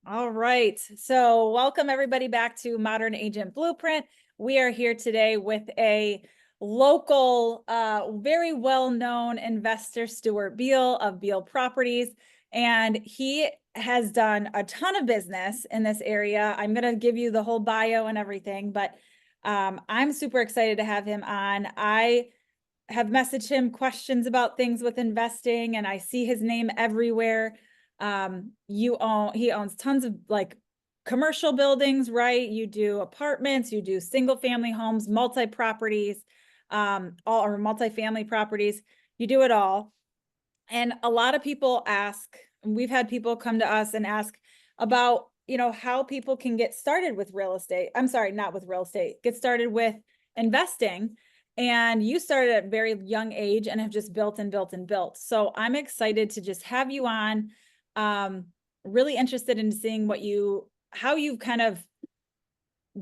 All right. So, welcome everybody back to Modern Agent Blueprint. We are here today with a local, very well-known investor, Stuart Beal of Beal Properties, and he has done a ton of business in this area. I'm going to give you the whole bio and everything, but I'm super excited to have him on. I have messaged him questions about things with investing, and I see his name everywhere. He owns tons of like commercial buildings, right? You do apartments, you do single family homes, multi properties, all or multifamily properties. You do it all. And a lot of people ask, and we've had people come to us and ask about, how people can get started with real estate. I'm sorry, not with real estate, get started with investing. And you started at a very young age and have just built and built and built. So I'm excited to just have you on. Um, really interested in seeing how you kind of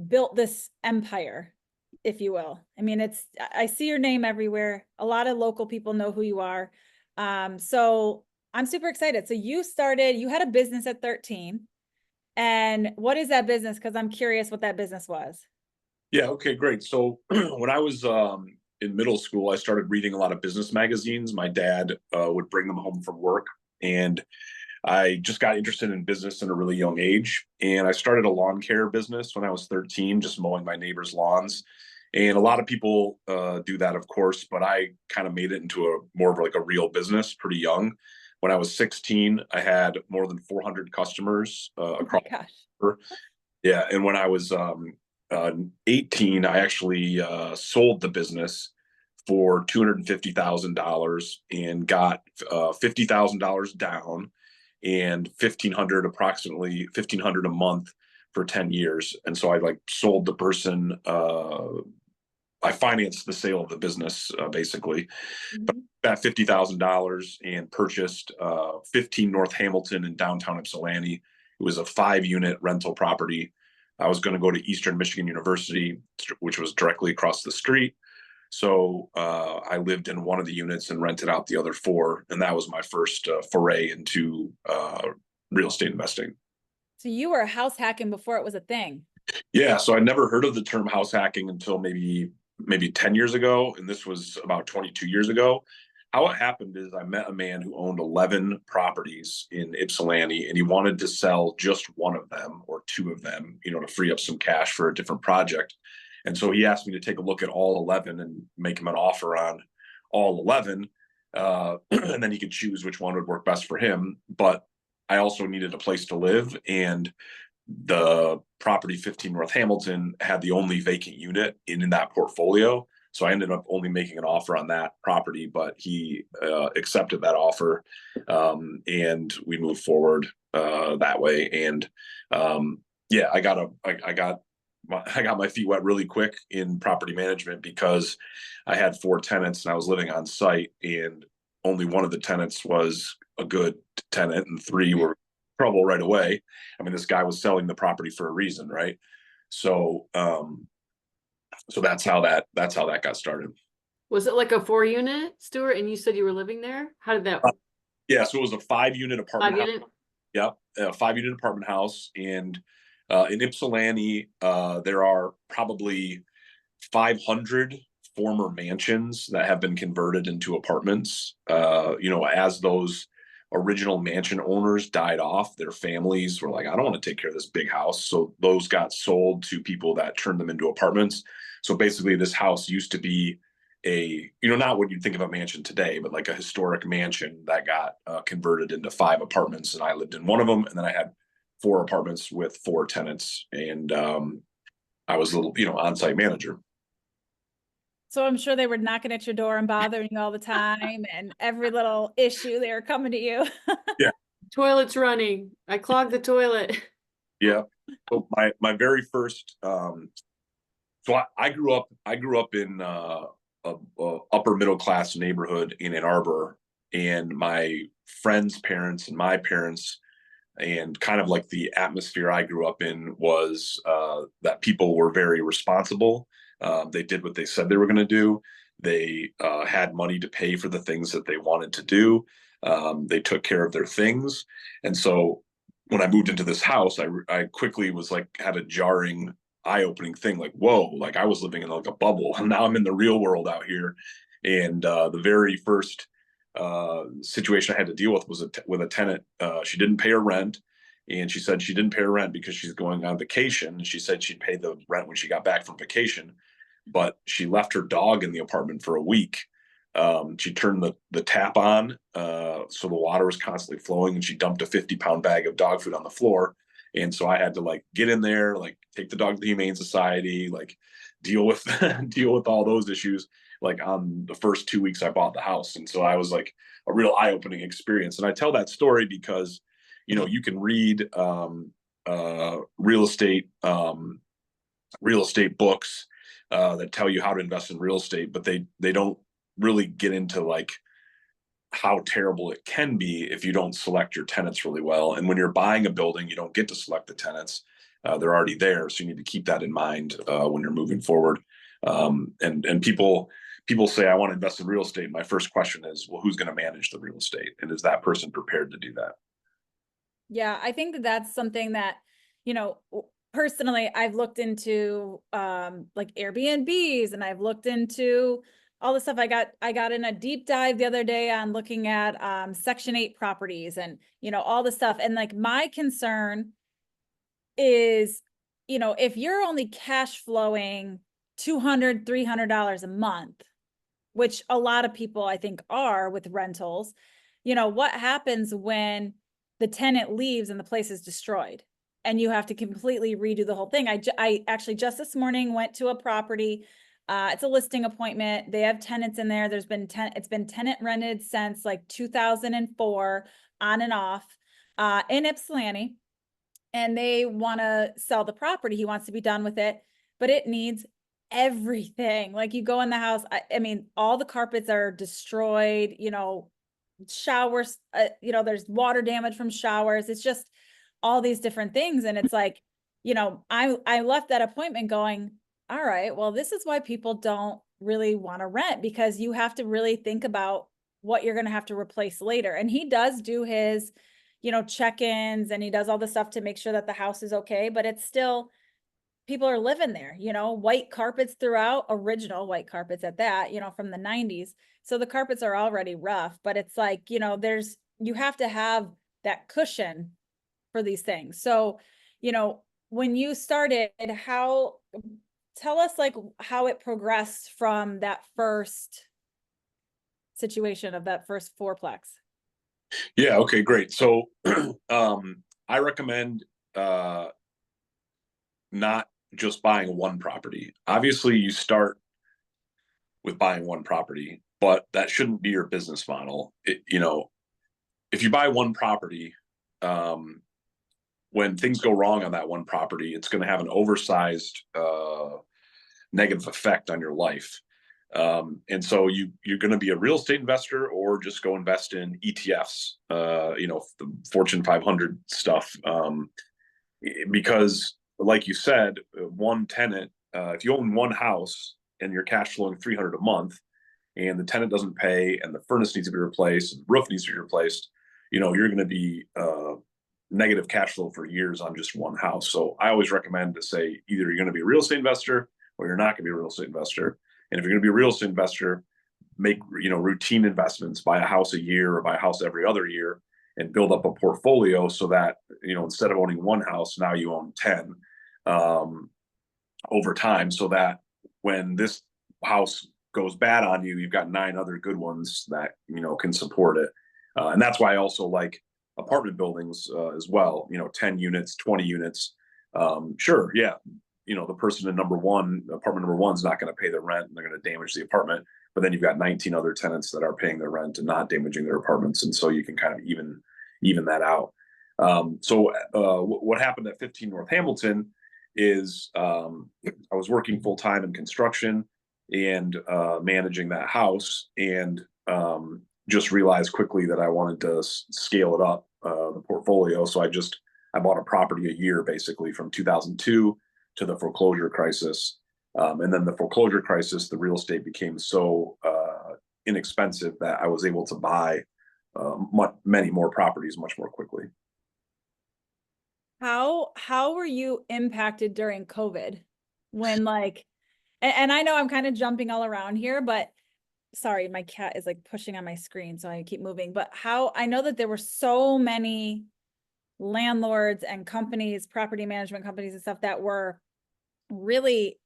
built this empire, if you will. I mean, I see your name everywhere. A lot of local people know who you are. So I'm super excited. So you had a business at 13. And what is that business? Because I'm curious what that business was. Yeah, okay, great. So when I was in middle school, I started reading a lot of business magazines. My dad would bring them home from work, and I just got interested in business at a really young age. And I started a lawn care business when I was 13, just mowing my neighbors' lawns. And a lot of people do that, of course, but I kind of made it into a more of like a real business pretty young. When I was 16, I had more than 400 customers Oh my across. gosh. Yeah, and when I was 18, I actually sold the business for $250,000 and got $50,000 down and approximately 1,500 a month for 10 years. And so I like sold the person. I financed the sale of the business basically. But Mhm. that $50,000 and purchased 15 North Hamilton in downtown Ypsilanti. It was a 5 unit rental property. I was going to go to Eastern Michigan University, which was directly across the street. So I lived in one of the units and rented out the other four. And that was my first foray into real estate investing. So you were house hacking before it was a thing. Yeah, so I never heard of the term house hacking until maybe 10 years ago, and this was about 22 years ago. How it happened is I met a man who owned 11 properties in Ypsilanti, and he wanted to sell just one of them or two of them, to free up some cash for a different project. And so he asked me to take a look at all 11 and make him an offer on all 11. And then he could choose which one would work best for him. But I also needed a place to live, and the property 15 North Hamilton had the only vacant unit in that portfolio. So I ended up only making an offer on that property, but he accepted that offer, and we moved forward that way. And yeah, I got my feet wet really quick in property management because I had 4 tenants and I was living on site, and only one of the tenants was a good tenant, and three were trouble right away. I mean, this guy was selling the property for a reason, right? So, so that's how that got started. Was it like a 4 unit, Stuart? And you said you were living there? How did that Yeah, so it was a 5 unit apartment five house. unit? Yep, a 5 unit apartment house, and in Ypsilanti, there are probably 500 former mansions that have been converted into apartments. As those original mansion owners died off, their families were like, I don't want to take care of this big house. So those got sold to people that turned them into apartments. So basically, this house used to be not what you'd think of a mansion today, but like a historic mansion that got converted into 5 apartments. And I lived in one of them. And then I had 4 apartments with 4 tenants. And I was a little, on-site manager. So I'm sure they were knocking at your door and bothering you all the time, and every little issue they were coming to you. Yeah. Toilet's running. I clogged the toilet. Yeah. So my very first so I grew up in a upper middle class neighborhood in Ann Arbor, and my friends' parents and my parents, and kind of like the atmosphere I grew up in was that people were very responsible. They did what they said they were going to do. They had money to pay for the things that they wanted to do. They took care of their things, and so when I moved into this house, I quickly was like, had a jarring, eye-opening thing, like, whoa, like I was living in like a bubble, and now I'm in the real world out here. And the very first situation I had to deal with was with a tenant. She didn't pay her rent, and she said she didn't pay her rent because she's going on vacation. And she said she'd pay the rent when she got back from vacation, but she left her dog in the apartment for a week. She turned the tap on, so the water was constantly flowing, and she dumped a 50-pound bag of dog food on the floor. And so I had to like get in there, like take the dog to the Humane Society, like deal with deal with all those issues, like on the first 2 weeks I bought the house. And so I was like a real eye-opening experience. And I tell that story because, you know, you can read real estate books that tell you how to invest in real estate, but they don't really get into like how terrible it can be if you don't select your tenants really well. And when you're buying a building, you don't get to select the tenants. They're already there. So you need to keep that in mind when you're moving forward. And people say, I want to invest in real estate. My first question is, well, who's going to manage the real estate? And is that person prepared to do that? Yeah, I think that that's something that, you know, personally, I've looked into like Airbnbs, and I've looked into all the stuff. I got in a deep dive the other day on looking at Section 8 properties, and, you know, all the stuff. And like my concern is, you know, if you're only cash flowing $200, $300 a month, which a lot of people I think are with rentals, you know, what happens when the tenant leaves and the place is destroyed and you have to completely redo the whole thing? I actually just this morning went to a property. It's a listing appointment. They have tenants in there. It's been tenant rented since like 2004 on and off in Ypsilanti. And they want to sell the property. He wants to be done with it, but it needs everything. Like you go in the house, I mean, all the carpets are destroyed, you know, showers, you know, there's water damage from showers. It's just all these different things. And it's like, you know, I left that appointment going, all right, well, this is why people don't really want to rent, because you have to really think about what you're going to have to replace later. And he does do his, you know, check-ins, and he does all the stuff to make sure that the house is okay, but it's still, people are living there, you know, white carpets throughout, original white carpets at that, you know, from the 90s. So the carpets are already rough, but it's like, you know, you have to have that cushion for these things. So, you know, when you started, tell us like how it progressed from that first situation of that first fourplex. Yeah. Okay, great. So I recommend not just buying one property. Obviously, you start with buying one property, but that shouldn't be your business model. You know, if you buy one property, when things go wrong on that one property, it's going to have an oversized negative effect on your life. And so you're going to be a real estate investor, or just go invest in ETFs, you know, the Fortune 500 stuff. Because like you said, one tenant, if you own one house and you're cash flowing 300 a month, and the tenant doesn't pay, and the furnace needs to be replaced, and the roof needs to be replaced, you know, you're going to be negative cash flow for years on just one house. So I always recommend to say, either you're going to be a real estate investor or you're not going to be a real estate investor. And if you're going to be a real estate investor, make, you know, routine investments, buy a house a year or buy a house every other year, and build up a portfolio so that, you know, instead of owning one house, now you own 10 over time, so that when this house goes bad on you, you've got 9 other good ones that, you know, can support it. And that's why I also like apartment buildings as well, you know, 10 units, 20 units. Sure, yeah, you know, the person in apartment number one is not going to pay their rent, and they're going to damage the apartment. But then you've got 19 other tenants that are paying their rent and not damaging their apartments. And so you can kind of even that out. So what happened at 15 North Hamilton is I was working full time in construction and managing that house, and just realized quickly that I wanted to scale it up, the portfolio. So I bought a property a year, basically from 2002 to the foreclosure crisis. And then the foreclosure crisis, the real estate became so inexpensive that I was able to buy many more properties much more quickly. How were you impacted during COVID? When like, and I know I'm kind of jumping all around here, but sorry, my cat is like pushing on my screen, so I keep moving. But how I know that there were so many landlords and companies, property management companies and stuff that were really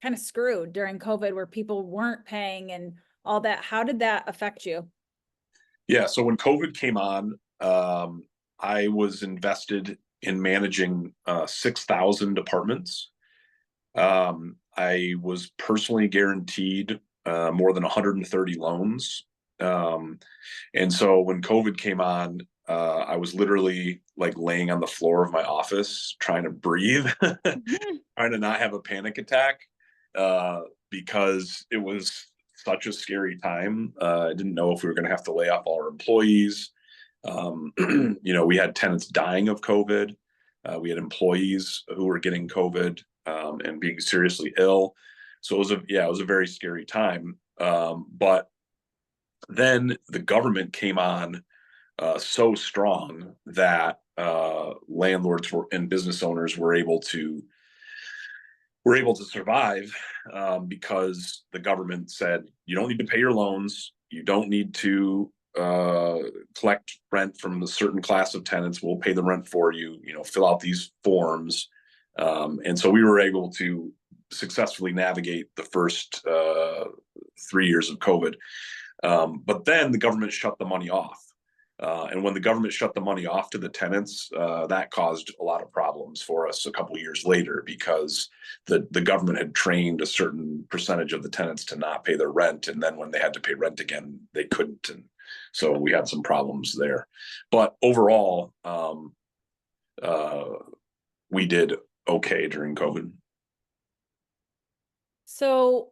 kind of screwed during COVID where people weren't paying and all that. How did that affect you? Yeah. So when COVID came on, I was invested in managing 6,000 apartments. I was personally guaranteed more than 130 loans. And so when COVID came on, I was literally like laying on the floor of my office trying to breathe, trying to not have a panic attack, because it was such a scary time. I didn't know if we were going to have to lay off all our employees. We had tenants dying of COVID. We had employees who were getting COVID and being seriously ill. So it was a very scary time. But then the government came on so strong that landlords and business owners were able to survive, because the government said you don't need to pay your loans, you don't need to collect rent from a certain class of tenants. We'll pay the rent for you. Fill out these forms, and so we were able to successfully navigate the first 3 years of COVID. But then the government shut the money off. And when the government shut the money off to the tenants, that caused a lot of problems for us a couple of years later, because the government had trained a certain percentage of the tenants to not pay their rent. And then when they had to pay rent again, they couldn't. And so we had some problems there. But overall, we did okay during COVID. So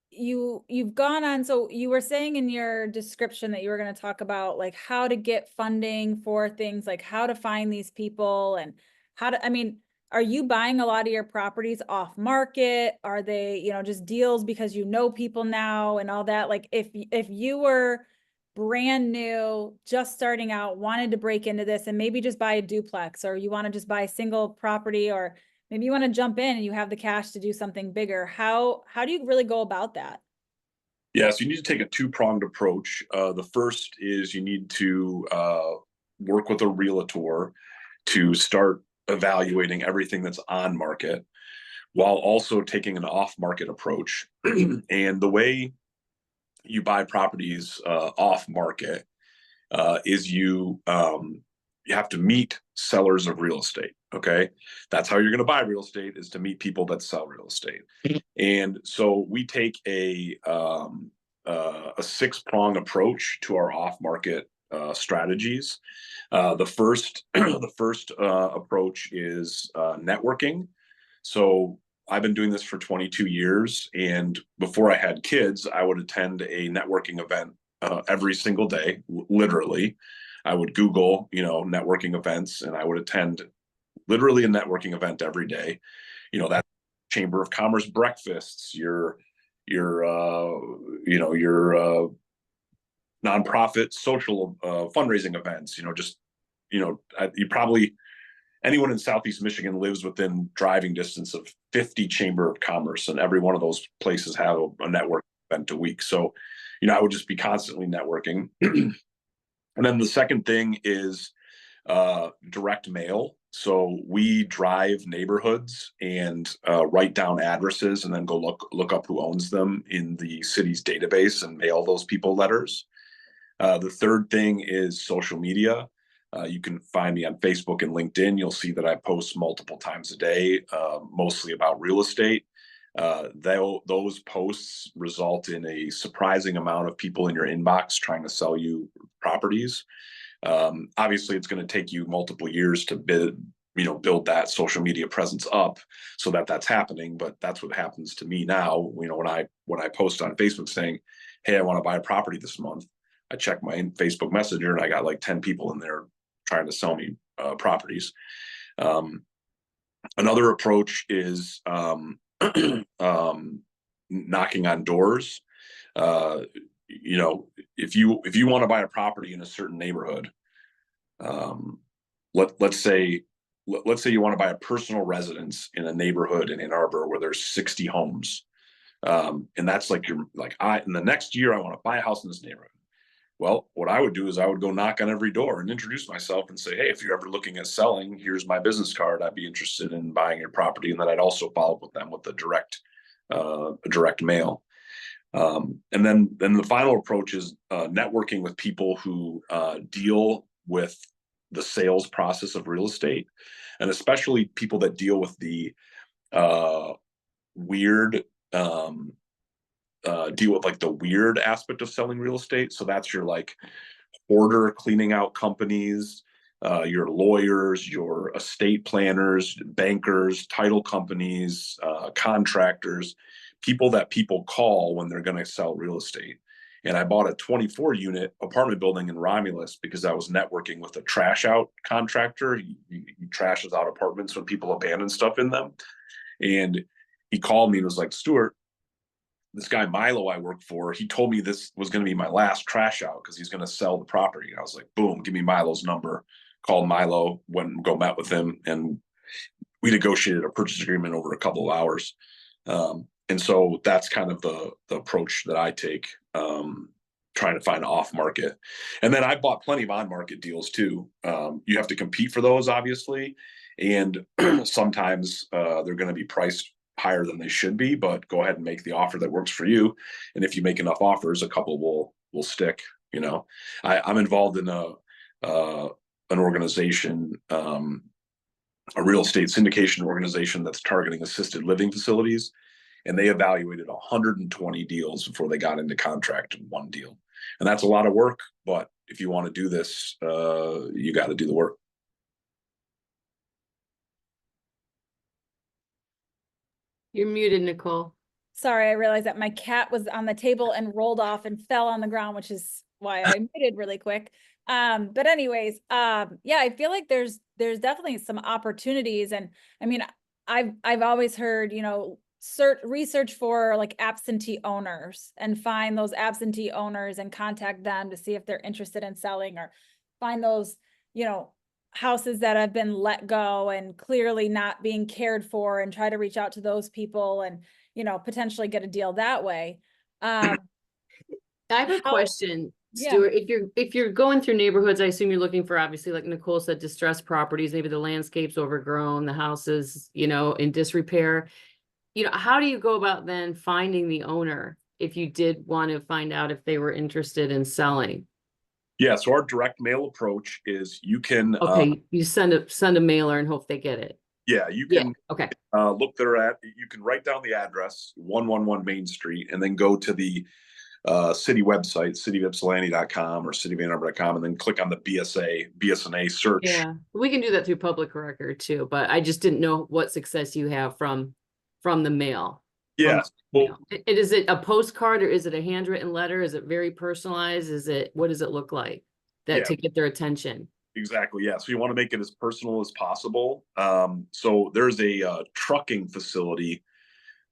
you've gone on, so you were saying in your description that you were going to talk about like how to get funding for things, like how to find these people and are you buying a lot of your properties off market? Are they, just deals because people now and all that? Like if you were brand new, just starting out, wanted to break into this and maybe just buy a duplex, or you want to just buy a single property, or maybe you want to jump in and you have the cash to do something bigger. How do you really go about that? Yeah, so you need to take a two-pronged approach. The first is you need to work with a realtor to start evaluating everything that's on market, while also taking an off-market approach. And the way you buy properties off market is you have to meet sellers of real estate. Okay, that's how you're going to buy real estate, is to meet people that sell real estate. And so we take a 6-prong approach to our off-market strategies. The first approach is networking. So I've been doing this for 22 years, and before I had kids, I would attend a networking event every single day, literally. I would Google, networking events, and I would attend literally a networking event every day. That Chamber of Commerce breakfasts, your nonprofit social fundraising events. You probably, anyone in Southeast Michigan lives within driving distance of 50 Chamber of Commerce, and every one of those places have a network event a week. So, I would just be constantly networking. And then the second thing is direct mail. So we drive neighborhoods and write down addresses, and then go look up who owns them in the city's database and mail those people letters. The third thing is social media. You can find me on Facebook and LinkedIn. You'll see that I post multiple times a day, mostly about real estate. Those posts result in a surprising amount of people in your inbox trying to sell you properties. Obviously, it's going to take you multiple years to build that social media presence up so that that's happening. But that's what happens to me now. When I post on Facebook saying, "Hey, I want to buy a property this month," I check my Facebook Messenger and I got like 10 people in there trying to sell me properties. Another approach is knocking on doors. If you want to buy a property in a certain neighborhood, let's say let's say you want to buy a personal residence in a neighborhood in Ann Arbor where there's 60 homes. And that's like in the next year, I want to buy a house in this neighborhood. Well, what I would do is I would go knock on every door and introduce myself and say, hey, if you're ever looking at selling, here's my business card. I'd be interested in buying your property. And then I'd also follow up with them with a direct mail. And then the final approach is networking with people who deal with the sales process of real estate, and especially people that deal with the weird deal with like the weird aspect of selling real estate. So that's your like hoarder cleaning out companies, your lawyers, your estate planners, bankers, title companies, contractors, people that people call when they're going to sell real estate. And I bought a 24 unit apartment building in Romulus because I was networking with a trash out contractor. He trashes out apartments when people abandon stuff in them. And he called me and was like, Stuart, this guy Milo I work for, he told me this was going to be my last trash out because he's going to sell the property. And I was like, boom, give me Milo's number. Called Milo, went and go met with him, and we negotiated a purchase agreement over a couple of hours. And so that's kind of the approach that I take, trying to find off market. And then I bought plenty of on market deals too. You have to compete for those, obviously. And sometimes they're going to be priced higher than they should be, but go ahead and make the offer that works for you. And if you make enough offers, a couple will stick. You know, I'm involved in an organization, a real estate syndication organization that's targeting assisted living facilities. And they evaluated 120 deals before they got into contract in one deal. And that's a lot of work, but if you want to do this, you got to do the work. You're muted, Nicole. Sorry, I realized that my cat was on the table and rolled off and fell on the ground, which is why I muted really quick. But anyways, yeah, I feel like there's definitely some opportunities. And I mean, I've always heard, you know, research for like absentee owners and find those absentee owners and contact them to see if they're interested in selling, or find those, you know, houses that have been let go and clearly not being cared for, and try to reach out to those people and, you know, potentially get a deal that way. I have a question, Yeah. Stuart. If you're going through neighborhoods, I assume you're looking for, obviously, like Nicole said, distressed properties, maybe the landscape's overgrown, the houses, you know, in disrepair. You know, how do you go about then finding the owner if you did want to find out if they were interested in selling? Yeah, so our direct mail approach is you can you send a mailer and hope they get it. Yeah, you can okay. Look there at, you can write down the address, 111 Main Street, and then go to the city website, cityofypsilanti.com or cityofannarbor.com, and then click on the BSNA search. Yeah, we can do that through public record too, but I just didn't know what success you have from the mail. Yeah. Well, is it a postcard, or is it a handwritten letter? Is it very personalized? What does it look like to get their attention? Exactly. Yeah. So you want to make it as personal as possible. So there's a trucking facility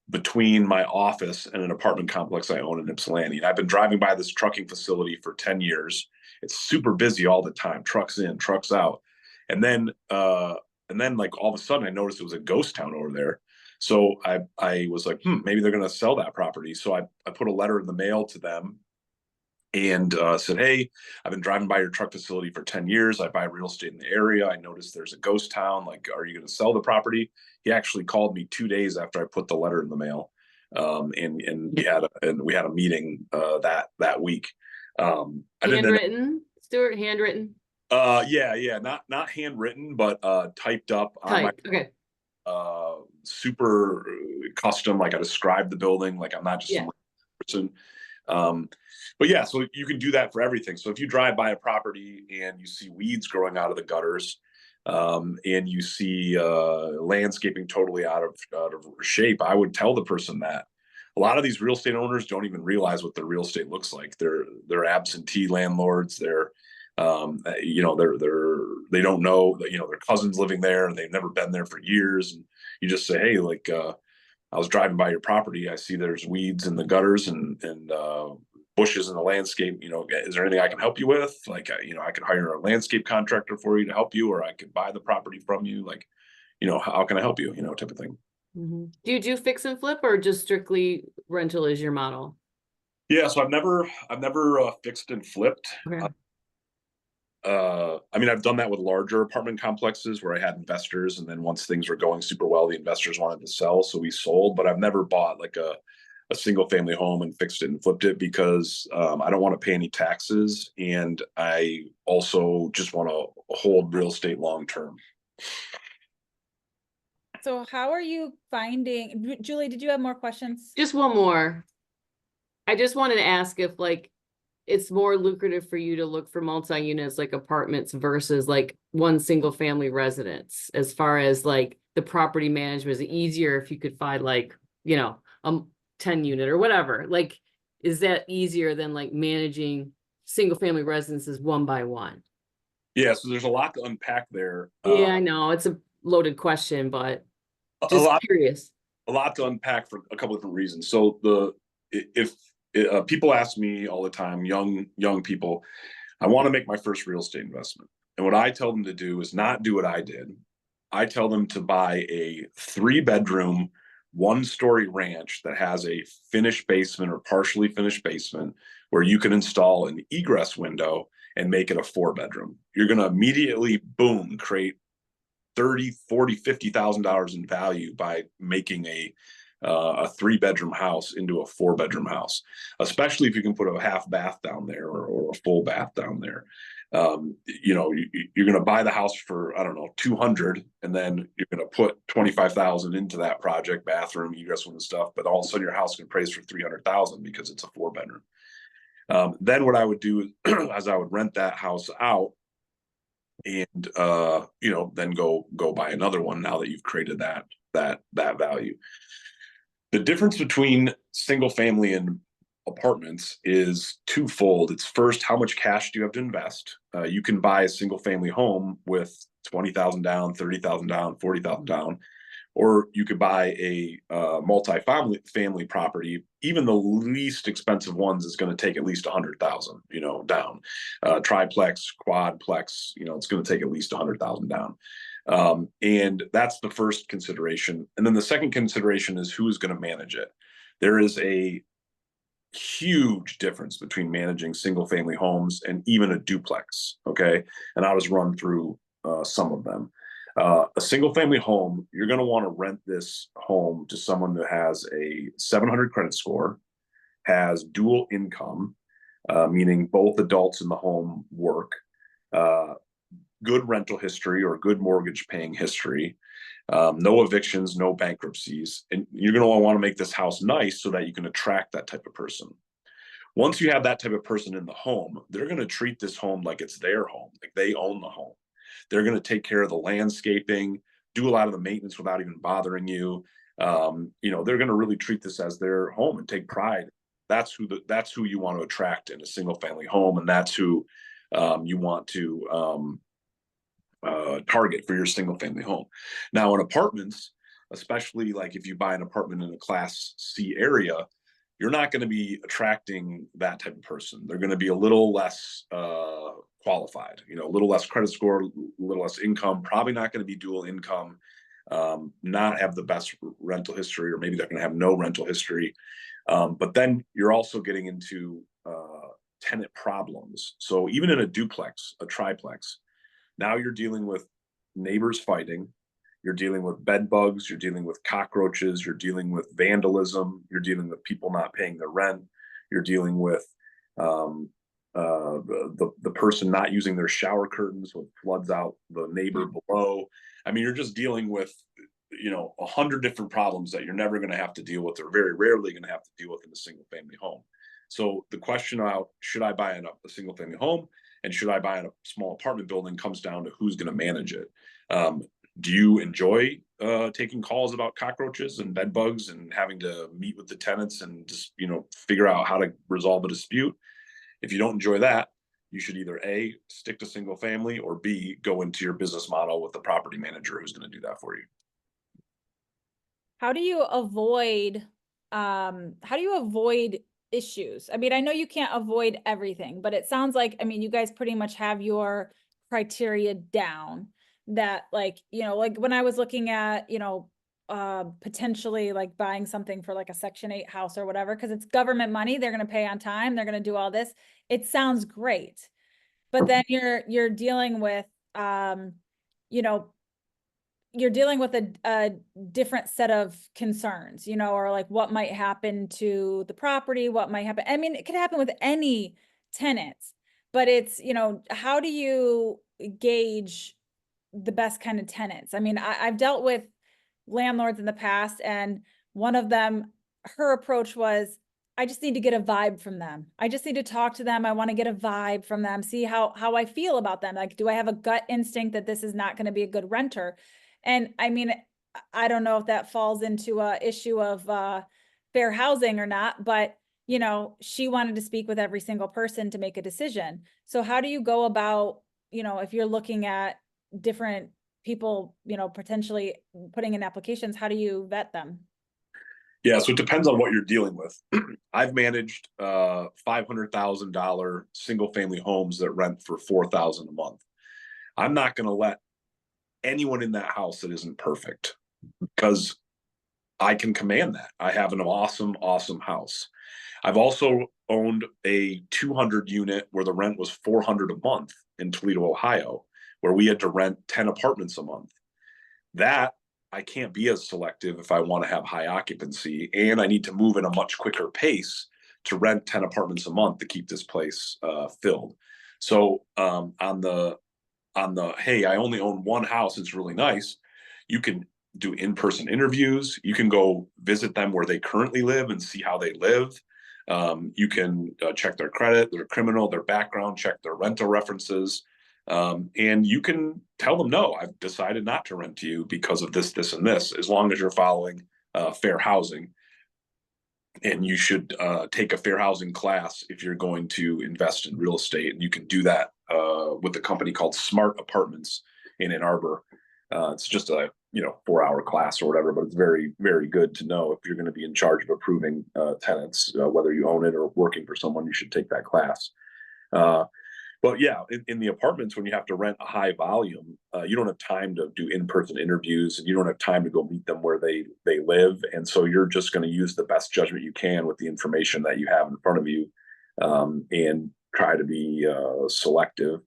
between my office and an apartment complex I own in Ypsilanti. And I've been driving by this trucking facility for 10 years. It's super busy all the time, trucks in, trucks out. And then like all of a sudden I noticed it was a ghost town over there. So I was like, maybe they're going to sell that property. So I put a letter in the mail to them and said, hey, I've been driving by your truck facility for 10 years. I buy real estate in the area. I noticed there's a ghost town. Like, are you going to sell the property? He actually called me 2 days after I put the letter in the mail. And we had a meeting that week. Handwritten, Stuart, handwritten? Yeah. Not handwritten, but typed up on my super custom. Like I described the building, like I'm not just some person. But yeah, so you can do that for everything. So if you drive by a property and you see weeds growing out of the gutters, and you see landscaping totally out of shape, I would tell the person that. A lot of these real estate owners don't even realize what their real estate looks like. They're absentee landlords. They don't know that, their cousin's living there and they've never been there for years. And you just say, hey, like, I was driving by your property. I see there's weeds in the gutters and bushes in the landscape, is there anything I can help you with? Like, I could hire a landscape contractor for you to help you, or I could buy the property from you. Like, how can I help you, type of thing. Do you do fix and flip or just strictly rental is your model? Yeah, so I've never fixed and flipped. Okay. I mean, I've done that with larger apartment complexes where I had investors, and then once things were going super well, the investors wanted to sell, so we sold. But I've never bought like a single family home and fixed it and flipped it because I don't want to pay any taxes, and I also just want to hold real estate long term. So how are you finding, Julie, did you have more questions? Just one more. I just wanted to ask if like it's more lucrative for you to look for multi-units like apartments versus like one single family residence, as far as like the property management. Is it easier if you could find like, a 10 unit or whatever? Like, is that easier than like managing single family residences one by one? Yeah, so there's a lot to unpack there. Yeah, I know it's a loaded question, but A just lot, curious. a lot to unpack for a couple different reasons. So if people ask me all the time, young people, I want to make my first real estate investment. And what I tell them to do is not do what I did. I tell them to buy a 3-bedroom, 1-story ranch that has a finished basement or partially finished basement where you can install an egress window and make it a 4-bedroom. You're going to immediately, boom, create $30,000, $40,000, $50,000 in value by making a 3-bedroom house into a 4-bedroom house, especially if you can put a half bath down there or a full bath down there. You're going to buy the house for, I don't know, 200, and then you're going to put 25,000 into that project, bathroom, egress window stuff, but all of a sudden your house can appraise for 300,000 because it's a 4-bedroom. Then what I would do is I would rent that house out and then go buy another one now that you've created that value. The difference between single family and apartments is twofold. It's first, how much cash do you have to invest? You can buy a single family home with 20,000 down, 30,000 down, 40,000 down, or you could buy a multi-family property. Even the least expensive ones is going to take at least 100,000, down. Triplex, quadplex, it's going to take at least 100,000 down. And that's the first consideration. And then the second consideration is who's going to manage it. There is a huge difference between managing single family homes and even a duplex. Okay. And I'll just run through some of them. A single family home, you're going to want to rent this home to someone who has a 700 credit score, has dual income, meaning both adults in the home work, good rental history or good mortgage paying history, no evictions, no bankruptcies. And you're going to want to make this house nice so that you can attract that type of person. Once you have that type of person in the home, they're going to treat this home like it's their home, like they own the home. They're going to take care of the landscaping, do a lot of the maintenance without even bothering you. They're going to really treat this as their home and take pride. That's who you want to attract in a single family home, and that's who you want to target for your single family home. Now, in apartments, especially like if you buy an apartment in a Class C area, you're not going to be attracting that type of person. They're going to be a little less qualified, a little less credit score, a little less income, probably not going to be dual income, not have the best rental history, or maybe they're going to have no rental history. But then you're also getting into tenant problems. So even in a duplex, a triplex, now you're dealing with neighbors fighting. You're dealing with bed bugs, you're dealing with cockroaches, you're dealing with vandalism, you're dealing with people not paying their rent, you're dealing with the person not using their shower curtains, what floods out the neighbor below. I mean, you're just dealing with 100 different problems that you're never going to have to deal with, or very rarely going to have to deal with in a single family home. So the question about should I buy a single family home and should I buy in a small apartment building comes down to who's going to manage it. Do you enjoy taking calls about cockroaches and bed bugs and having to meet with the tenants and just, figure out how to resolve a dispute? If you don't enjoy that, you should either A, stick to single family, or B, go into your business model with the property manager who's going to do that for you. How do you avoid issues? I mean, I know you can't avoid everything, but it sounds like, I mean, you guys pretty much have your criteria down that like, you know, like when I was looking at, you know, potentially like buying something for like a Section 8 house or whatever, because it's government money, they're going to pay on time, they're going to do all this. It sounds great. But then you're dealing with, you know, you're dealing with a different set of concerns, you know, or like what might happen to the property, what might happen. I mean, it could happen with any tenants, but it's, you know, how do you gauge the best kind of tenants? I mean, I've dealt with landlords in the past, and one of them, her approach was, I just need to get a vibe from them. I just need to talk to them. I want to get a vibe from them, see how I feel about them. Like, do I have a gut instinct that this is not going to be a good renter? And I mean, I don't know if that falls into a issue of fair housing or not, but you know, she wanted to speak with every single person to make a decision. So how do you go about, you know, if you're looking at different people, you know, potentially putting in applications, how do you vet them? Yeah, so it depends on what you're dealing with. I've managed $500,000 single family homes that rent for $4,000 a month. I'm not going to let anyone in that house that isn't perfect, because I can command that. I have an awesome, awesome house. I've also owned a 200 unit where the rent was $400 a month in Toledo, Ohio, where we had to rent 10 apartments a month. That I can't be as selective if I want to have high occupancy, and I need to move in a much quicker pace to rent 10 apartments a month to keep this place filled. So on the hey, I only own one house, it's really nice, you can do in-person interviews, you can go visit them where they currently live and see how they live. You can check their credit, their criminal, their background, check their rental references. And you can tell them, no, I've decided not to rent to you because of this, this, and this, as long as you're following fair housing. And you should take a fair housing class if you're going to invest in real estate. And you can do that with a company called Smart Apartments in Ann Arbor. It's just a 4-hour class or whatever, but it's very, very good to know if you're going to be in charge of approving tenants, whether you own it or working for someone. You should take that class. But yeah, in the apartments, when you have to rent a high volume, you don't have time to do in-person interviews, and you don't have time to go meet them where they live. And so you're just going to use the best judgment you can with the information that you have in front of you, and try to be selective.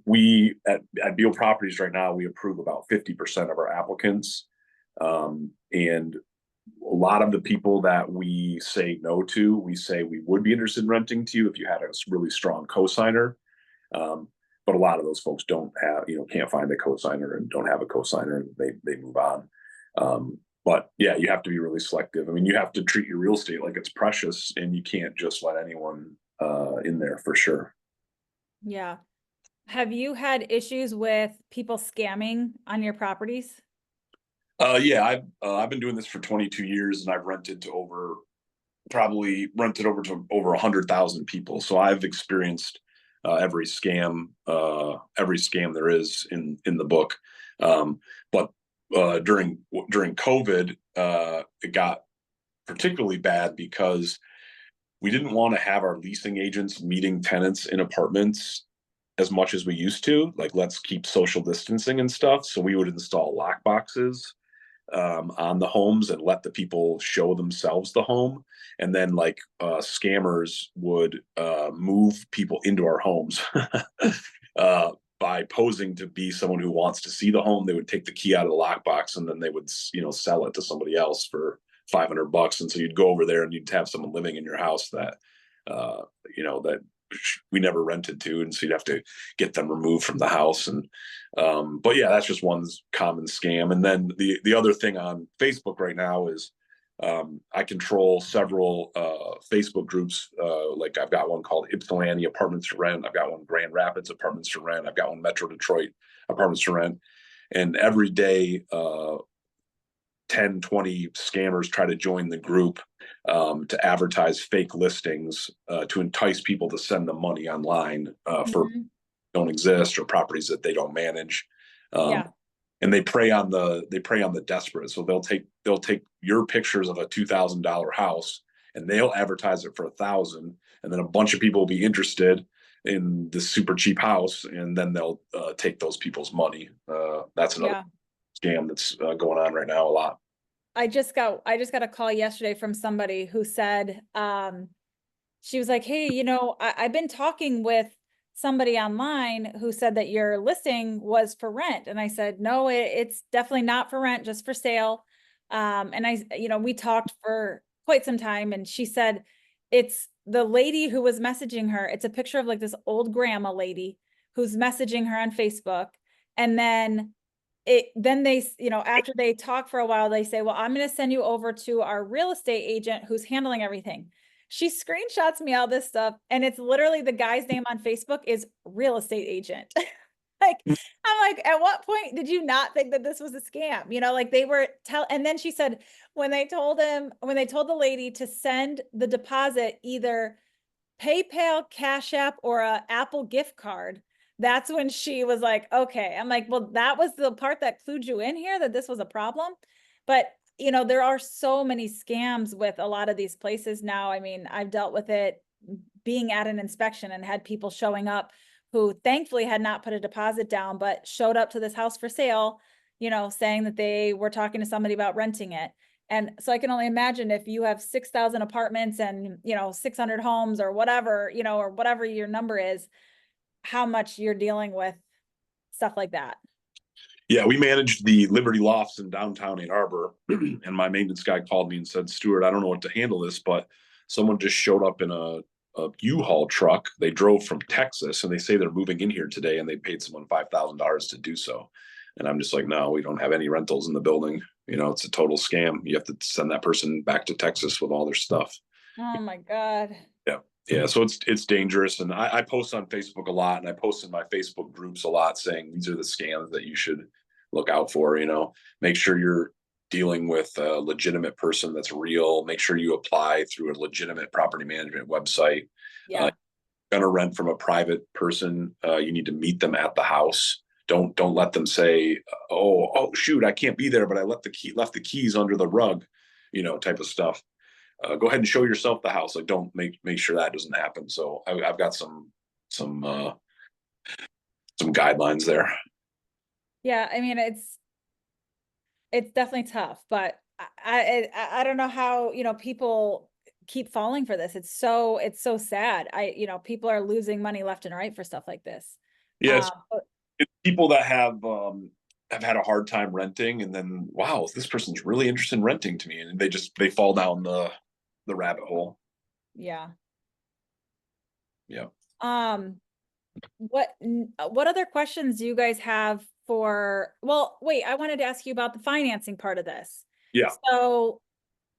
We at Beal Properties right now, we approve about 50% of our applicants. And a lot of the people that we say no to, we say we would be interested in renting to you if you had a really strong cosigner. But a lot of those folks don't have, can't find a cosigner and don't have a cosigner, and they move on. But yeah, you have to be really selective. I mean, you have to treat your real estate like it's precious, and you can't just let anyone in there, for sure. Yeah. Have you had issues with people scamming on your properties? Yeah, I've been doing this for 22 years, and I've probably rented over to over 100,000 people. So I've experienced every scam there is in the book. But during COVID, it got particularly bad because we didn't want to have our leasing agents meeting tenants in apartments as much as we used to. Like, let's keep social distancing and stuff. So we would install lock boxes on the homes and let the people show themselves the home. And then scammers would move people into our homes by posing to be someone who wants to see the home. They would take the key out of the lockbox, and then they would sell it to somebody else for $500. And so you'd go over there and you'd have someone living in your house that that we never rented to, and so you'd have to get them removed from the house. And but yeah, that's just one common scam. And then the other thing on Facebook right now is I control several Facebook groups. Like, I've got one called Ypsilanti Apartments to Rent, I've got one Grand Rapids Apartments to Rent, I've got one Metro Detroit Apartments to Rent. And every day 10-20 scammers try to join the group to advertise fake listings to entice people to send them money online for don't exist, or properties that they don't manage. Yeah. And they prey on the desperate. So they'll take your pictures of a $2,000 house and they'll advertise it for 1,000, and then a bunch of people will be interested in this super cheap house, and then they'll take those people's money. That's another scam that's going on right now a lot. I just got a call yesterday from somebody who said, she was like, hey, you know, I've been talking with somebody online who said that your listing was for rent. And I said, no, it's definitely not for rent, just for sale. And you know, we talked for quite some time, and she said, it's the lady who was messaging her. It's a picture of like this old grandma lady who's messaging her on Facebook. And then they, you know, after they talk for a while, they say, well, I'm going to send you over to our real estate agent who's handling everything. She screenshots me all this stuff, and it's literally the guy's name on Facebook is real estate agent. Like, I'm like, at what point did you not think that this was a scam? You know, like they were and then she said, when they told the lady to send the deposit, either PayPal, Cash App, or a Apple gift card, that's when she was like, okay. I'm like, well, that was the part that clued you in here, that this was a problem. But you know, there are so many scams with a lot of these places now. I mean, I've dealt with it being at an inspection and had people showing up who thankfully had not put a deposit down, but showed up to this house for sale, you know, saying that they were talking to somebody about renting it. And so I can only imagine if you have 6,000 apartments and, you know, 600 homes or whatever, you know, or whatever your number is, how much you're dealing with stuff like that. Yeah, we managed the Liberty Lofts in downtown Ann Arbor, and my maintenance guy called me and said, Stuart, I don't know what to handle this, but someone just showed up in a U-Haul truck. They drove from Texas, and they say they're moving in here today, and they paid someone $5,000 to do so. And I'm just like, no, we don't have any rentals in the building. You know, it's a total scam. You have to send that person back to Texas with all their stuff. Oh my God. Yeah. Yeah. So it's dangerous. And I post on Facebook a lot, and I post in my Facebook groups a lot saying these are the scams that you should look out for. You know, make sure you're dealing with a legitimate person that's real. Make sure you apply through a legitimate property management website. Yeah. Gonna rent from a private person, you need to meet them at the house. Don't let them say, oh shoot, I can't be there, but I left the keys under the rug, you know, type of stuff. Go ahead and show yourself the house. Like, don't make sure that doesn't happen. So I've got some guidelines there. Yeah, I mean, it's definitely tough, but I don't know how, you know, people keep falling for this. It's so sad. You know, people are losing money left and right for stuff like this. Yes, it's people that have had a hard time renting, and then wow, this person's really interested in renting to me, and they fall down the rabbit hole. Yeah. Yeah. What other questions do you guys have for, well, wait, I wanted to ask you about the financing part of this. Yeah. So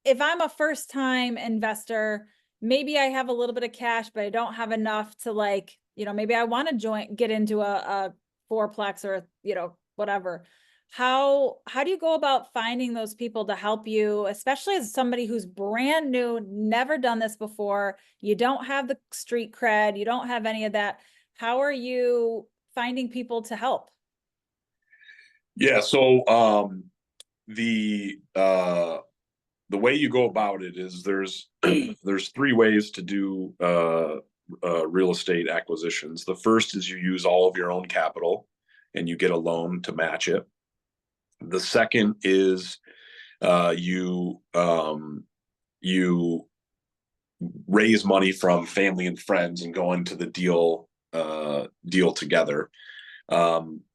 if I'm a first time investor, maybe I have a little bit of cash, but I don't have enough to, like, you know, maybe I want to get into a fourplex or, you know, whatever. How do you go about finding those people to help you, especially as somebody who's brand new, never done this before? You don't have the street cred, you don't have any of that. How are you finding people to help? Yeah. So the way you go about it is there's 3 ways to do real estate acquisitions. The first is you use all of your own capital and you get a loan to match it. The second is you raise money from family and friends and go into the deal together.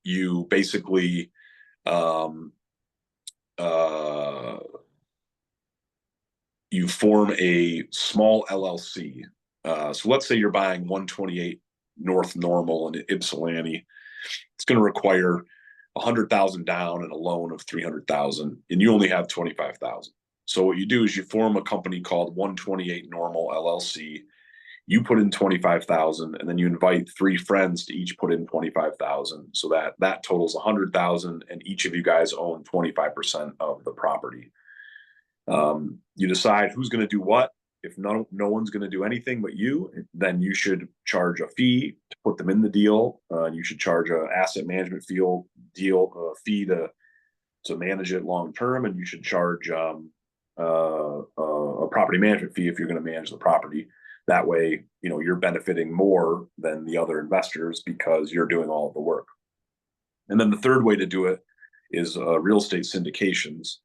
You basically you form a small LLC. So let's say you're buying 128 North Normal in Ypsilanti. It's going to require 100,000 down and a loan of 300,000, and you only have 25,000. So what you do is you form a company called 128 Normal LLC. You put in 25,000, and then you invite 3 friends to each put in 25,000. So that totals 100,000, and each of you guys own 25% of the property. You decide who's going to do what. If no one's going to do anything but you, then you should charge a fee to put them in the deal. You should charge an asset management fee to manage it long term, and you should charge a property management fee if you're going to manage the property. That way, you're benefiting more than the other investors because you're doing all of the work. And then the third way to do it is real estate syndications.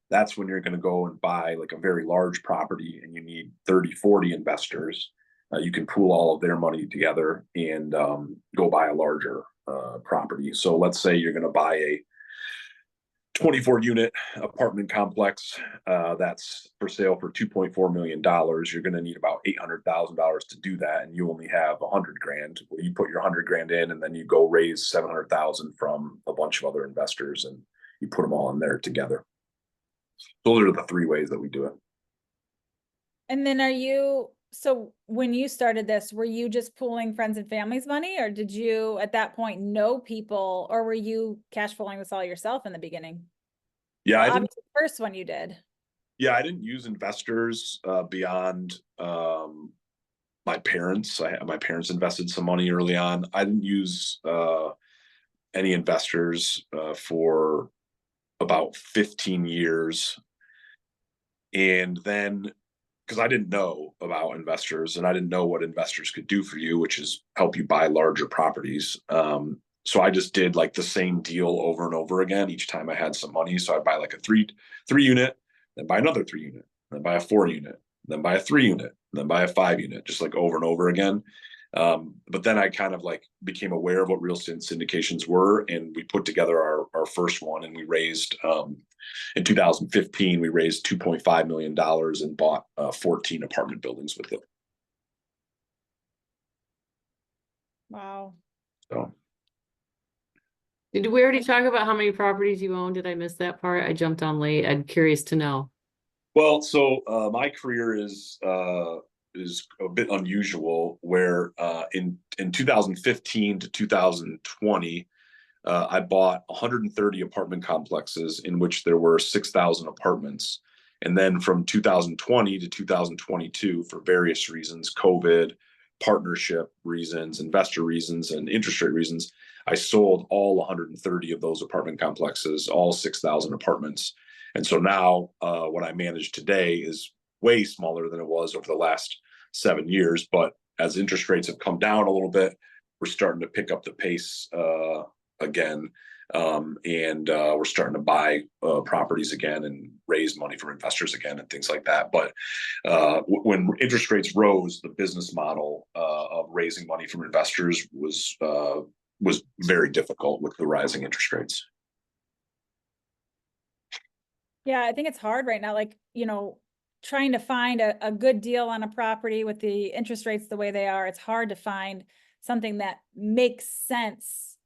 That's when you're going to go and buy like a very large property and you need 30, 40 investors. You can pool all of their money together and go buy a larger property. So let's say you're going to buy a 24 unit apartment complex that's for sale for $2.4 million. You're going to need about $800,000 to do that, and you only have $100,000. Well, you put your $100,000 in, and then you go raise $700,000 from a bunch of other investors, and you put them all in there together. Those are the three ways that we do it. And then so when you started this, were you just pooling friends and family's money, or did you at that point know people, or were you cash flowing this all yourself in the beginning? Yeah, well, obviously the first one you did. Yeah, I didn't use investors beyond my parents. My parents invested some money early on. I didn't use any investors for about 15 years. And then because I didn't know about investors and I didn't know what investors could do for you, which is help you buy larger properties. So I just did like the same deal over and over again each time I had some money. So I'd buy like a three unit, then buy another 3 unit, then buy a 4 unit, then buy a 3 unit, then buy a 5 unit, just like over and over again. But then I kind of like became aware of what real estate syndications were, and we put together our first one, and we raised in 2015 we raised $2.5 million and bought 14 apartment buildings with it. Wow. So did we already talk about how many properties you own? Did I miss that part? I jumped on late. I'm curious to know. Well, so my career is a bit unusual, where in 2015 to 2020, I bought 130 apartment complexes in which there were 6,000 apartments. And then from 2020 to 2022, for various reasons, COVID, partnership reasons, investor reasons, and interest rate reasons, I sold all 130 of those apartment complexes, all 6,000 apartments. And so now what I manage today is way smaller than it was over the last 7 years. But as interest rates have come down a little bit, we're starting to pick up the pace again. And we're starting to buy properties again and raise money from investors again and things like that. But when interest rates rose, the business model of raising money from investors was very difficult with the rising interest rates. Yeah, I think it's hard right now, like, trying to find a good deal on a property with the interest rates the way they are. It's hard to find something that makes sense,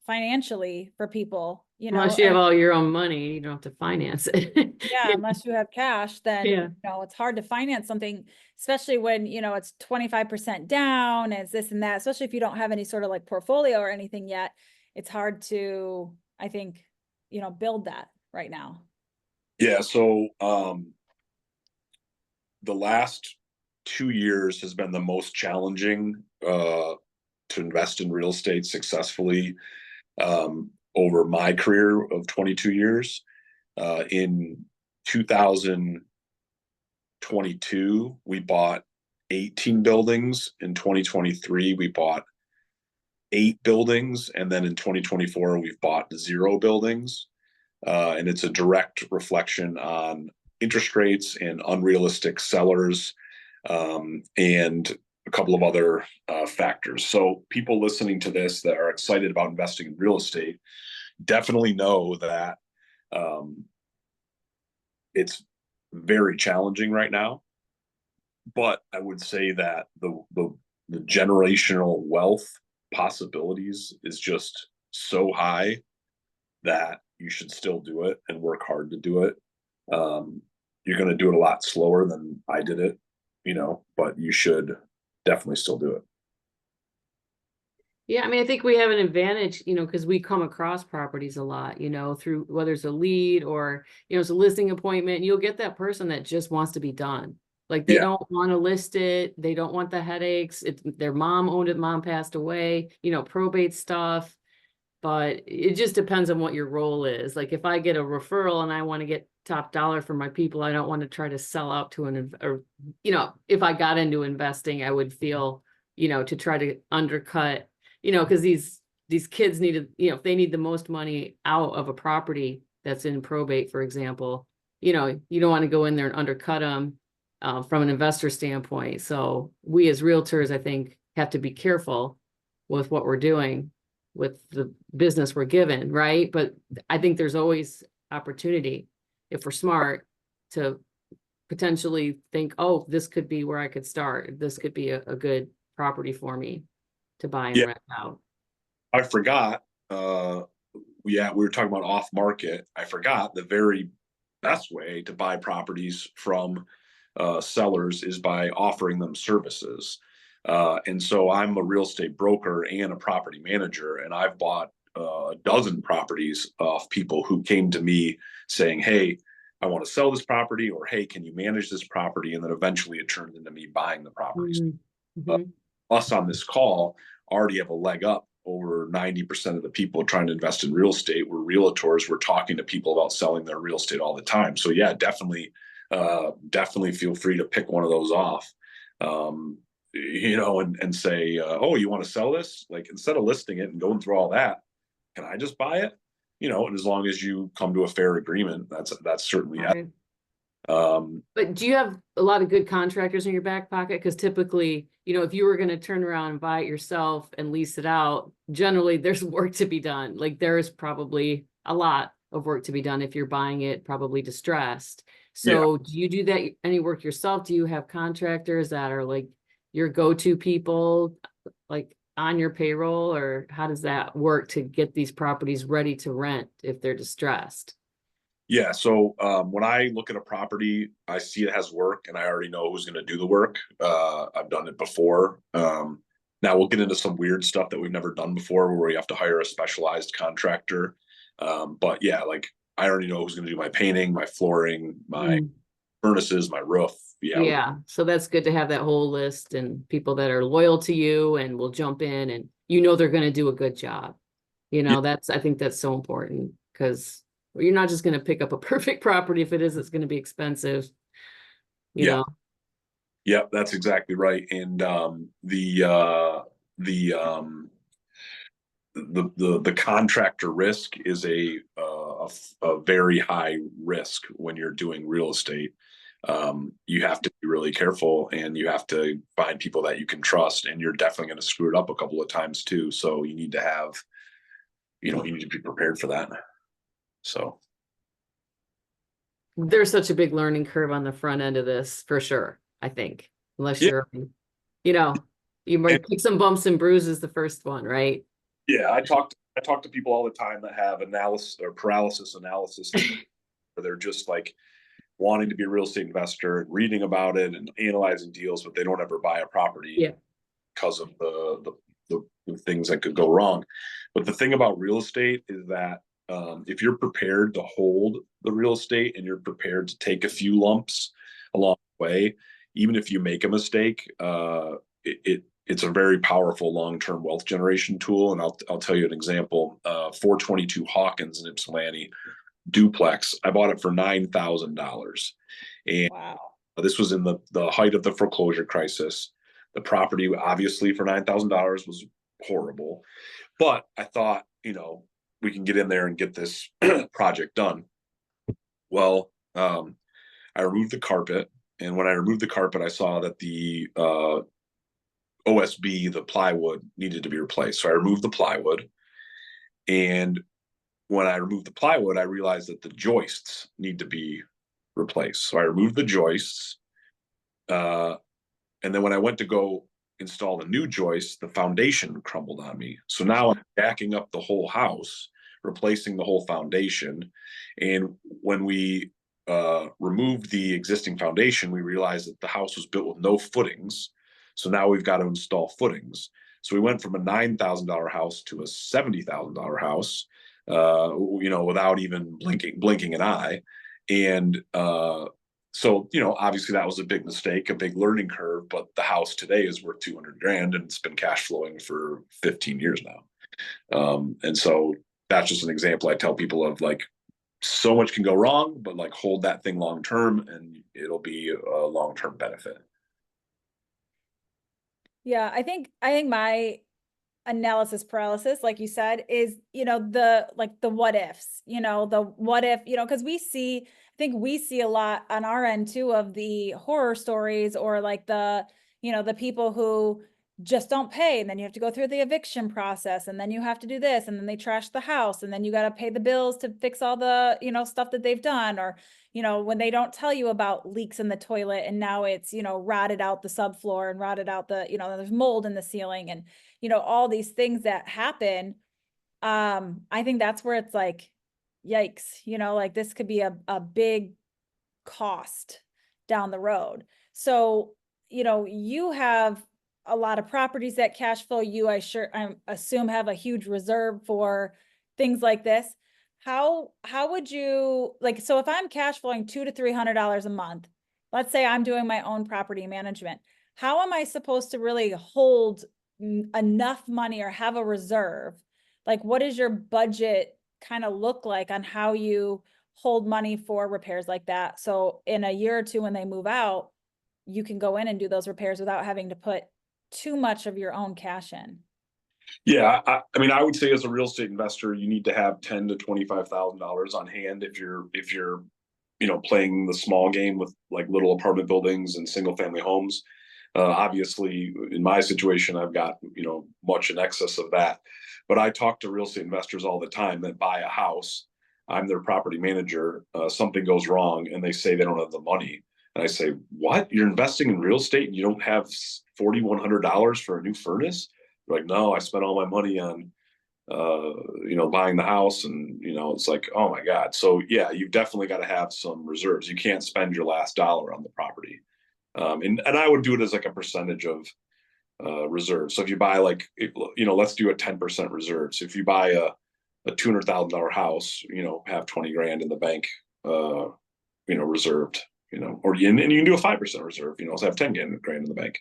financially for people, Unless you have all your own money, you don't have to finance it. Yeah, unless you have cash, then, Yeah. It's hard to finance something, especially when, it's 25% down, it's this and that, especially if you don't have any sort of like portfolio or anything yet. It's hard to, I think, build that right now. Yeah. So the last 2 years has been the most challenging to invest in real estate successfully over my career of 22 years. In 2022, we bought 18 buildings. In 2023, we bought 8 buildings. And then in 2024, we've bought 0 buildings. And it's a direct reflection on interest rates and unrealistic sellers and a couple of other factors. So people listening to this that are excited about investing in real estate definitely know that it's very challenging right now. But I would say that the generational wealth possibilities is just so high that you should still do it and work hard to do it. You're going to do it a lot slower than I did it, but you should definitely still do it. Yeah, I mean, I think we have an advantage, because we come across properties a lot, through whether it's a lead or, it's a listing appointment. You'll get that person that just wants to be done. Like they don't want to list it. They don't want the headaches. Their mom owned it. Mom passed away, probate stuff. but it just depends on what your role is. Like if I get a referral and I want to get top dollar for my people, I don't want to try to sell out to or, you know, if I got into investing, I would feel, you know, to try to undercut, you know, because these kids needed, you know, if they need the most money out of a property that's in probate, for example, you know, you don't want to go in there and undercut them from an investor standpoint. So we as realtors, I think, have to be careful with what we're doing with the business we're given, right? But I think there's always opportunity if we're smart to potentially think, oh, this could be where I could start. This could be a good property for me to buy and Yeah. rent out. I forgot, we were talking about off market. I forgot the very best way to buy properties from sellers is by offering them services. And so I'm a real estate broker and a property manager, and I've bought a dozen properties off people who came to me saying, hey, I want to sell this property, or hey, can you manage this property? And then eventually it turned into me buying the properties. Mm-hmm. Us on this call already have a leg up over 90% of the people trying to invest in real estate. We're realtors. We're talking to people about selling their real estate all the time. So yeah, definitely feel free to pick one of those off, you know, and say, oh, you want to sell this? Like, instead of listing it and going through all that, can I just buy it? You know, and as long as you come to a fair agreement, that's certainly Right. Um, But do you have a lot of good contractors in your back pocket? Because typically, you know, if you were going to turn around and buy it yourself and lease it out, generally there's work to be done. Like there's probably a lot of work to be done if you're buying it probably distressed. So do you do that any work yourself? Do you have contractors that are like your go-to people, like on your payroll, or how does that work to get these properties ready to rent if they're distressed? Yeah. So when I look at a property, I see it has work and I already know who's going to do the work. I've done it before. Now we'll get into some weird stuff that we've never done before where we have to hire a specialized contractor. But yeah, like I already know who's going to do my painting, my flooring, my furnaces, my roof. Yeah. Yeah, so that's good to have that whole list and people that are loyal to you and will jump in and you know they're going to do a good job. You know, I think that's so important because you're not just going to pick up a perfect property. If it is, it's going to be expensive, you Yeah. know. Yeah, that's exactly right. And the contractor risk is a very high risk when you're doing real estate. You have to be really careful and you have to find people that you can trust, and you're definitely going to screw it up a couple of times too. So you need to have, you need to be prepared for that. So There's such a big learning curve on the front end of this for sure, I think, unless yeah, you're, you know, you might pick some bumps and bruises the first one, right? yeah. I talk to people all the time that have analysis or paralysis analysis, where they're just like wanting to be a real estate investor and reading about it and analyzing deals, but they don't ever buy a property. Yeah. Because of the things that could go wrong. But the thing about real estate is that if you're prepared to hold the real estate and you're prepared to take a few lumps along the way, even if you make a mistake, it's a very powerful long-term wealth generation tool. And I'll tell you an example. 422 Hawkins in Ypsilanti duplex. I bought it for $9,000, and Wow. this was in the height of the foreclosure crisis. The property, obviously, for $9,000 was horrible, but I thought, we can get in there and get this project done. Well, I removed the carpet, and when I removed the carpet, I saw that the OSB, the plywood, needed to be replaced. So I removed the plywood, and when I removed the plywood, I realized that the joists need to be replaced. So I removed the joists, and then when I went to go install the new joist, the foundation crumbled on me. So now I'm backing up the whole house, replacing the whole foundation. And when we removed the existing foundation, we realized that the house was built with no footings. So now we've got to install footings. So we went from a $9,000 house to a $70,000 house, without even blinking an eye. And so, obviously that was a big mistake, a big learning curve, but the house today is worth 200 grand and it's been cash flowing for 15 years now. And so that's just an example I tell people of, like, so much can go wrong, but like hold that thing long term and it'll be a long term benefit. Yeah, I think my analysis paralysis, like you said, is, the what ifs, the what if, because I think we see a lot on our end too of the horror stories, or like the people who just don't pay, and then you have to go through the eviction process, and then you have to do this, and then they trash the house, and then you got to pay the bills to fix all the, stuff that they've done, or when they don't tell you about leaks in the toilet, and now it's, rotted out the subfloor and rotted out there's mold in the ceiling, and all these things that happen. I think that's where it's like, yikes, like this could be a big cost down the road. So, you have a lot of properties that cash flow. I assume have a huge reserve for things like this. How would you, like, so if I'm cash flowing $200 to $300 a month, let's say I'm doing my own property management, how am I supposed to really hold enough money or have a reserve? Like, what does your budget kind of look like on how you hold money for repairs like that? So in a year or two, when they move out, you can go in and do those repairs without having to put too much of your own cash in. Yeah, I mean, I would say as a real estate investor, you need to have $10,000 to $25,000 on hand if you're playing the small game with like little apartment buildings and single family homes. Obviously, in my situation, I've got much in excess of that. But I talk to real estate investors all the time that buy a house. I'm their property manager. Something goes wrong, and they say they don't have the money. And I say, "What? You're investing in real estate and you don't have $4,100 for a new furnace?" They're like, "No, I spent all my money on buying the house." And it's like, oh my God. So yeah, you've definitely got to have some reserves. You can't spend your last dollar on the property. And I would do it as like a percentage of reserve. So if you buy let's do a 10% reserve. So if you buy a $200,000 house, have 20 grand in the bank, reserved, and you can do a 5% reserve, so have 10 grand in the bank.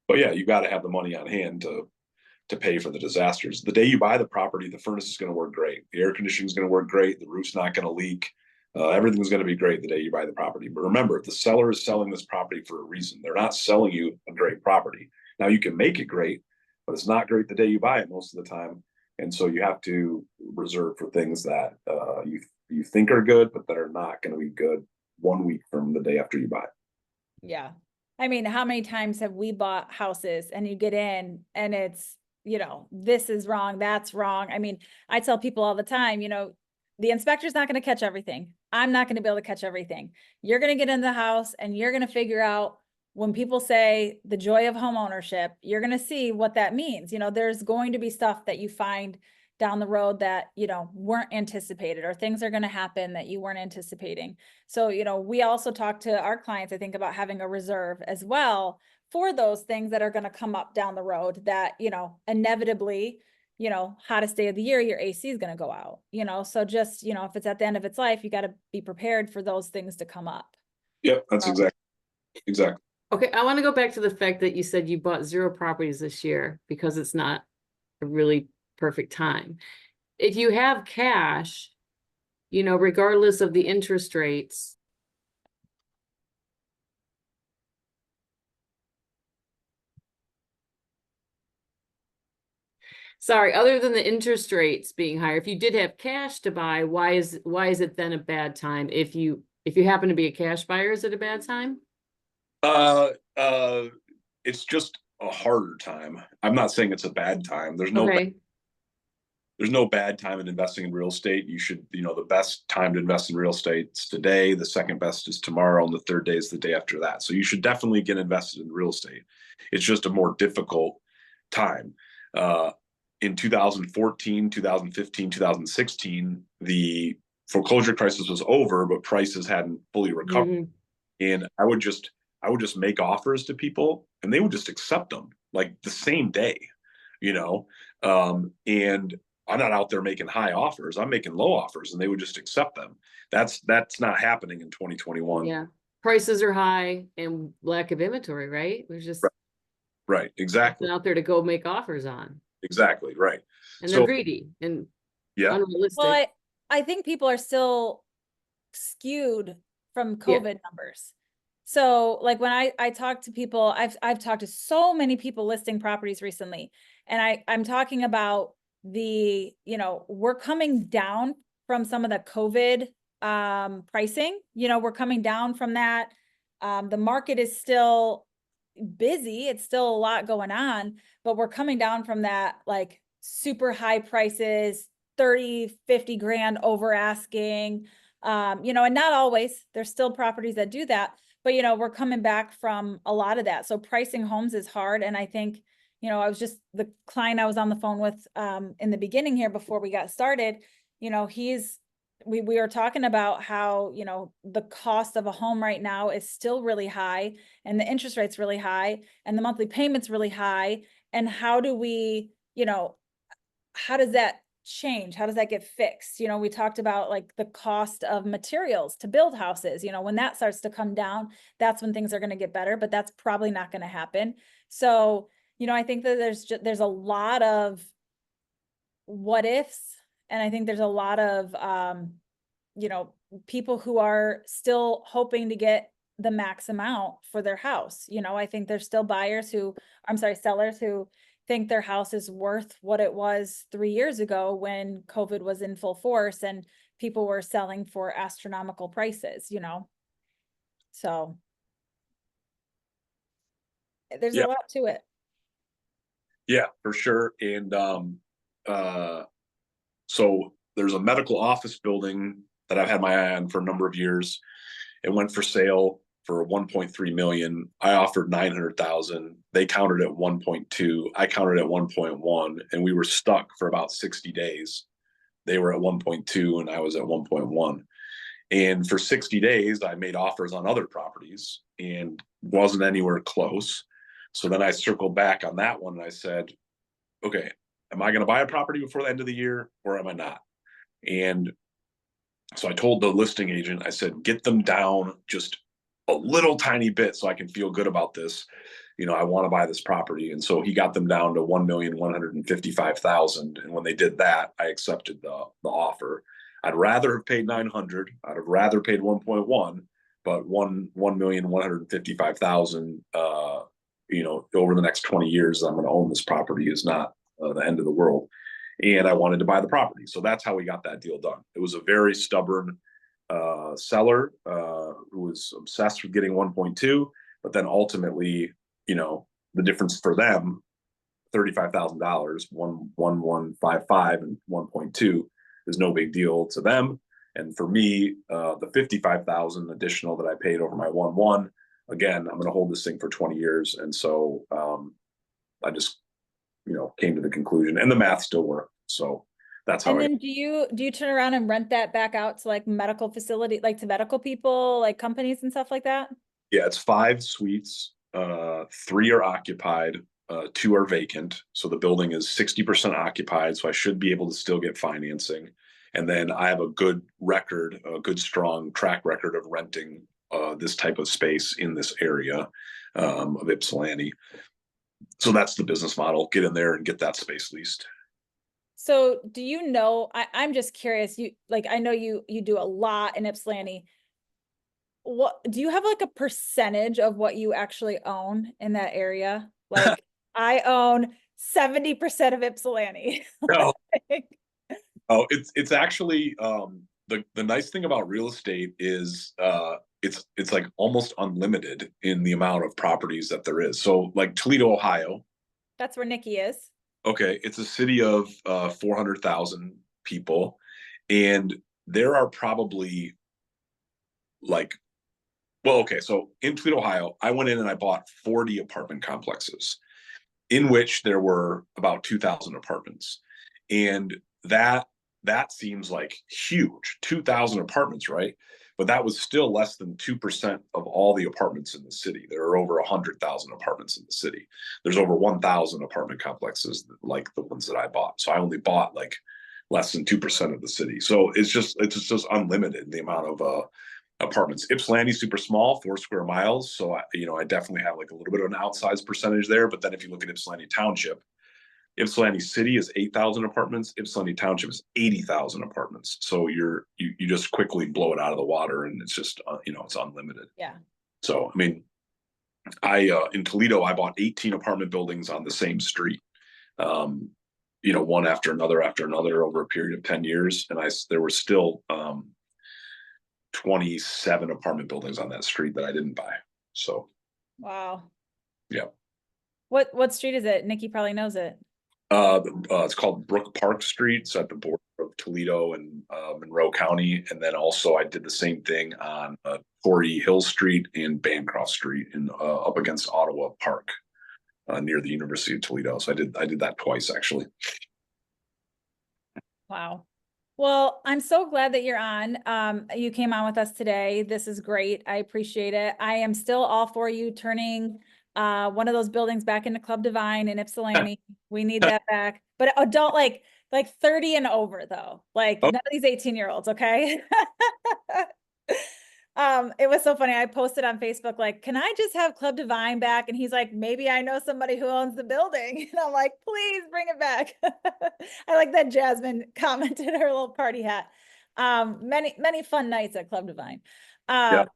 But yeah, you got to have the money on hand to pay for the disasters. The day you buy the property, the furnace is going to work great. The air conditioning is going to work great. The roof's not going to leak. Everything's going to be great the day you buy the property. But remember, the seller is selling this property for a reason. They're not selling you a great property. Now you can make it great, but it's not great the day you buy it most of the time. And so you have to reserve for things that you think are good, but that are not going to be good 1 week from the day after you buy it. Yeah. I mean, how many times have we bought houses and you get in and it's, this is wrong, that's wrong. I mean, I tell people all the time, the inspector's not going to catch everything. I'm not going to be able to catch everything. You're going to get in the house and you're going to figure out, when people say the joy of home ownership, you're going to see what that means. There's going to be stuff that you find down the road that, weren't anticipated, or things are going to happen that you weren't anticipating. So, we also talk to our clients, I think, about having a reserve as well for those things that are going to come up down the road that, inevitably, hottest day of the year, your AC is going to go out, so just, if it's at the end of its life, you got to be prepared for those things to come up. Yep, that's exactly. Okay, I want to go back to the fact that you said you bought 0 properties this year because it's not a really perfect time. If you have cash, regardless of the interest rates, sorry, other than the interest rates being higher, if you did have cash to buy, why is it then a bad time? If you happen to be a cash buyer, is it a bad time? It's just a harder time. I'm not saying it's a bad time. There's no bad time in investing in real estate. You should, the best time to invest in real estate is today. The second best is tomorrow, and the third day is the day after that. So you should definitely get invested in real estate. It's just a more difficult time. In 2014, 2015, 2016, the foreclosure crisis was over, but prices hadn't fully recovered. Mm-hmm. And I would just make offers to people and they would just accept them like the same day, and I'm not out there making high offers. I'm making low offers and they would just accept them. That's not happening in 2021. Yeah. Prices are high and lack of inventory, right? There's just right. Exactly. out there to go make offers on. Exactly, right. And they're So, greedy and yeah, Well, unrealistic. I think people are still skewed from Yeah. COVID numbers. So like when I talk to people, I've talked to so many people listing properties recently, and I'm talking about the, we're coming down from some of the COVID pricing. We're coming down from that. The market is still busy. It's still a lot going on, but we're coming down from that like super high prices, 30, 50 grand over asking. And not always, there's still properties that do that, but we're coming back from a lot of that. So pricing homes is hard. And I think, I was just the client I was on the phone with in the beginning here before we got started, we were talking about how, the cost of a home right now is still really high, and the interest rate's really high, and the monthly payment's really high. And how do we, how does that change? How does that get fixed? We talked about like the cost of materials to build houses, when that starts to come down, that's when things are going to get better, but that's probably not going to happen. So, I think that there's a lot of what ifs, and I think there's a lot of, people who are still hoping to get the max amount for their house. I think there's still sellers who think their house is worth what it was 3 years ago when COVID was in full force and people were selling for astronomical prices, So there's yeah, a lot to it. yeah, for sure. And so there's a medical office building that I've had my eye on for a number of years. It went for sale for 1.3 million. I offered 900,000. They countered at 1.2. I countered at 1.1, and we were stuck for about 60 days. They were at 1.2 and I was at 1.1. And for 60 days, I made offers on other properties and wasn't anywhere close. So then I circled back on that one and I said, okay, am I going to buy a property before the end of the year or am I not? And so I told the listing agent, I said, get them down just a little tiny bit so I can feel good about this. I want to buy this property. And so he got them down to 1,155,000. And when they did that, I accepted the offer. I'd rather have paid 900. I'd have rather paid 1.1, but 1,155,000, over the next 20 years, I'm going to own this property is not the end of the world. And I wanted to buy the property. So that's how we got that deal done. It was a very stubborn seller who was obsessed with getting 1.2, but then ultimately, the difference for them, $35,000, 1,155 and 1.2 is no big deal to them. And for me, the 55,000 additional that I paid over my 1.1, again, I'm going to hold this thing for 20 years. And so I just, came to the conclusion, and the math still worked. So that's how. And then do you turn around and rent that back out to like medical facility, like to medical people, like companies and stuff like that? Yeah, it's 5 suites. 3 are occupied. 2 are vacant. So the building is 60% occupied. So I should be able to still get financing. And then I have a good strong track record of renting this type of space in this area of Ypsilanti. So that's the business model. Get in there and get that space leased. So I'm just curious, I know you do a lot in Ypsilanti. What do you have like a percentage of what you actually own in that area? Like I own 70% of Ypsilanti. No, oh, it's actually the nice thing about real estate is it's like almost unlimited in the amount of properties that there is. So like Toledo, Ohio. That's where Nikki is. Okay, it's a city of 400,000 people, and there are probably like, well, okay, so in Toledo, Ohio, I went in and I bought 40 apartment complexes in which there were about 2,000 apartments, and that seems like huge, 2,000 apartments, right? But that was still less than 2% of all the apartments in the city. There are over 100,000 apartments in the city. There's over 1,000 apartment complexes like the ones that I bought. So I only bought like less than 2% of the city. So it's just unlimited, the amount of apartments. Ypsilanti super small, 4 square miles. So I definitely have like a little bit of an outsized percentage there. But then if you look at Ypsilanti Township, Ypsilanti City is 8,000 apartments. Ypsilanti Township is 80,000 apartments. So you just quickly blow it out of the water, and it's just it's unlimited. Yeah. So I mean, in Toledo, I bought 18 apartment buildings on the same street. One after another over a period of 10 years, and there were still 27 apartment buildings on that street that I didn't buy. So Wow. yeah. What street is it? Nikki probably knows it. It's called Brook Park Street. It's at the border of Toledo and Monroe County. And then also I did the same thing on Corey Hill Street and Bancroft Street in up against Ottawa Park near the University of Toledo. So I did that twice, actually. Wow. Well, I'm so glad that you're on. You came on with us today. This is great. I appreciate it. I am still all for you turning one of those buildings back into Club Divine in Ypsilanti. We need that back. But adult, like 30 and over though. Like none of these 18-year-olds, okay? It was so funny. I posted on Facebook, like, can I just have Club Divine back? And he's like, maybe I know somebody who owns the building. And I'm like, please bring it back. I like that Jasmine commented her little party hat. Many fun nights at Club Divine. Yeah.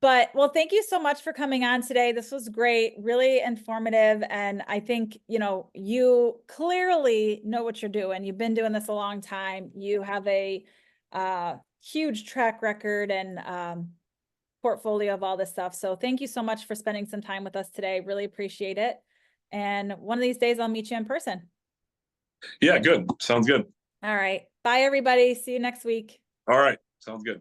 But well, thank you so much for coming on today. This was great, really informative. And I think, you clearly know what you're doing. You've been doing this a long time. You have a huge track record and portfolio of all this stuff. So thank you so much for spending some time with us today. Really appreciate it. And one of these days I'll meet you in person. Yeah, good. Sounds good. All right. Bye, everybody. See you next week. All right. Sounds good.